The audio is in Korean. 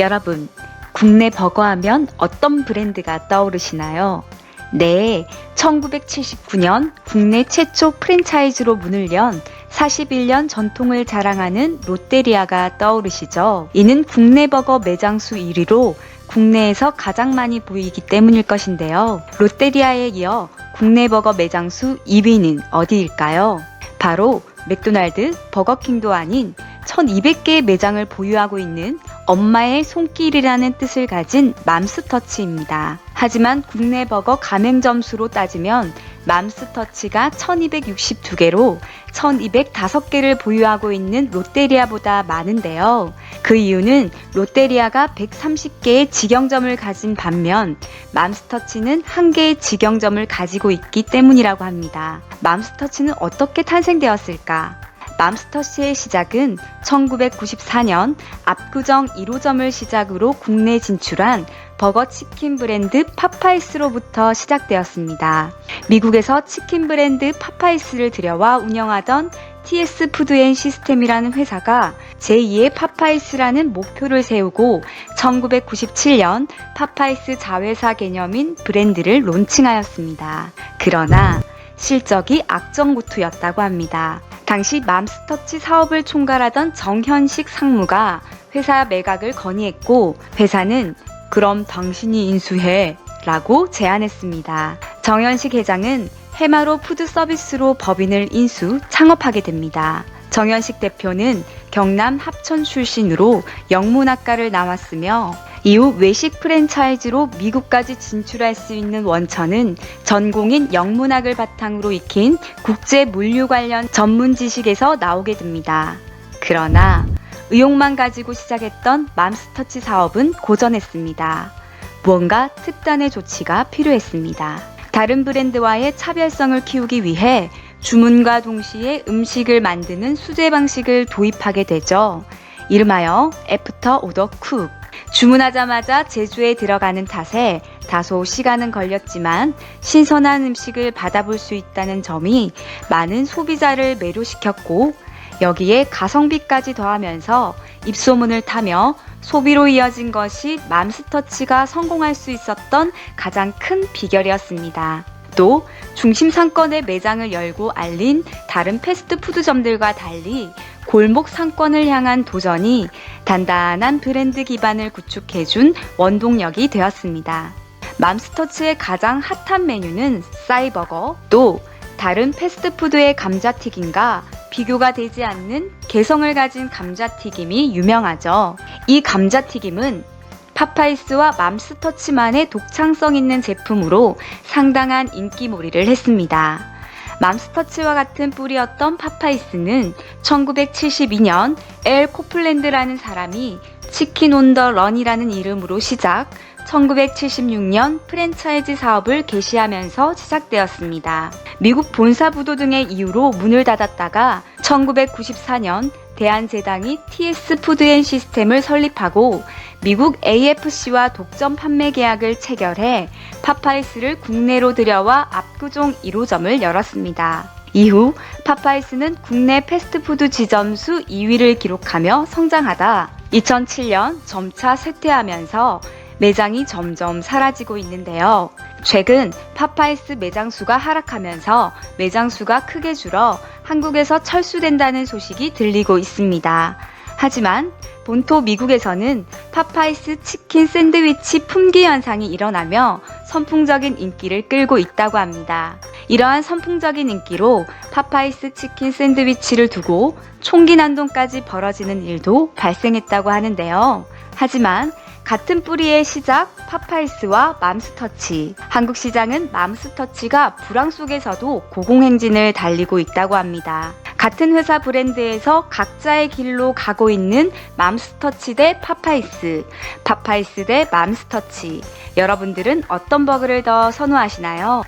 여러분, 국내 버거하면 어떤 브랜드가 떠오르시나요? 네, 1979년 국내 최초 프랜차이즈로 문을 연 41년 전통을 자랑하는 롯데리아가 떠오르시죠. 이는 국내 버거 매장 수 1위로 국내에서 가장 많이 보이기 때문일 것인데요. 롯데리아에 이어 국내 버거 매장 수 2위는 어디일까요? 바로 맥도날드, 버거킹도 아닌 1200개의 매장을 보유하고 있는 엄마의 손길이라는 뜻을 가진 맘스터치입니다. 하지만 국내 버거 가맹점 수로 따지면 맘스터치가 1262개로 1205개를 보유하고 있는 롯데리아보다 많은데요. 그 이유는 롯데리아가 130개의 직영점을 가진 반면 맘스터치는 1개의 직영점을 가지고 있기 때문이라고 합니다. 맘스터치는 어떻게 탄생되었을까? 맘스터치의 시작은 1994년 압구정 1호점을 시작으로 국내에 진출한 버거치킨 브랜드 파파이스로부터 시작되었습니다. 미국에서 치킨 브랜드 파파이스를 들여와 운영하던 TS 푸드 앤 시스템이라는 회사가 제2의 파파이스라는 목표를 세우고 1997년 파파이스 자회사 개념인 브랜드를 론칭하였습니다. 그러나 실적이 악정고투였다고 합니다. 당시 맘스터치 사업을 총괄하던 정현식 상무가 회사 매각을 건의했고 회사는 그럼 당신이 인수해 라고 제안했습니다. 정현식 회장은 해마로 푸드서비스로 법인을 인수 창업하게 됩니다. 정현식 대표는 경남 합천 출신으로 영문학과를 나왔으며 이후 외식 프랜차이즈로 미국까지 진출할 수 있는 원천은 전공인 영문학을 바탕으로 익힌 국제 물류 관련 전문 지식에서 나오게 됩니다. 그러나 의욕만 가지고 시작했던 맘스터치 사업은 고전했습니다. 무언가 특단의 조치가 필요했습니다. 다른 브랜드와의 차별성을 키우기 위해 주문과 동시에 음식을 만드는 수제 방식을 도입하게 되죠. 이름하여 애프터 오더 쿡. 주문하자마자 제조에 들어가는 탓에 다소 시간은 걸렸지만 신선한 음식을 받아볼 수 있다는 점이 많은 소비자를 매료시켰고 여기에 가성비까지 더하면서 입소문을 타며 소비로 이어진 것이 맘스터치가 성공할 수 있었던 가장 큰 비결이었습니다. 또 중심 상권의 매장을 열고 알린 다른 패스트푸드점들과 달리 골목 상권을 향한 도전이 단단한 브랜드 기반을 구축해준 원동력이 되었습니다. 맘스터치의 가장 핫한 메뉴는 싸이버거, 또 다른 패스트푸드의 감자튀김과 비교가 되지 않는 개성을 가진 감자튀김이 유명하죠. 이 감자튀김은 파파이스와 맘스터치만의 독창성 있는 제품으로 상당한 인기몰이를 했습니다. 맘스터치와 같은 뿌리였던 파파이스는 1972년 엘 코플랜드라는 사람이 치킨 온 더 런이라는 이름으로 시작, 1976년 프랜차이즈 사업을 개시하면서 시작되었습니다. 미국 본사 부도 등의 이유로 문을 닫았다가 1994년 대한제당이 TS 푸드 앤 시스템을 설립하고 미국 AFC와 독점 판매 계약을 체결해 파파이스를 국내로 들여와 압구정 1호점을 열었습니다. 이후 파파이스는 국내 패스트푸드 지점 수 2위를 기록하며 성장하다 2007년 점차 쇠퇴하면서 매장이 점점 사라지고 있는데요. 최근 파파이스 매장 수가 하락하면서 매장 수가 크게 줄어 한국에서 철수된다는 소식이 들리고 있습니다. 하지만 본토 미국에서는 파파이스 치킨 샌드위치 품귀 현상이 일어나며 선풍적인 인기를 끌고 있다고 합니다. 이러한 선풍적인 인기로 파파이스 치킨 샌드위치를 두고 총기 난동까지 벌어지는 일도 발생했다고 하는데요. 하지만 같은 뿌리의 시작 파파이스와 맘스터치. 한국 시장은 맘스터치가 불황 속에서도 고공행진을 달리고 있다고 합니다. 같은 회사 브랜드에서 각자의 길로 가고 있는 맘스터치 대 파파이스, 파파이스 대 맘스터치. 여러분들은 어떤 버거를 더 선호하시나요?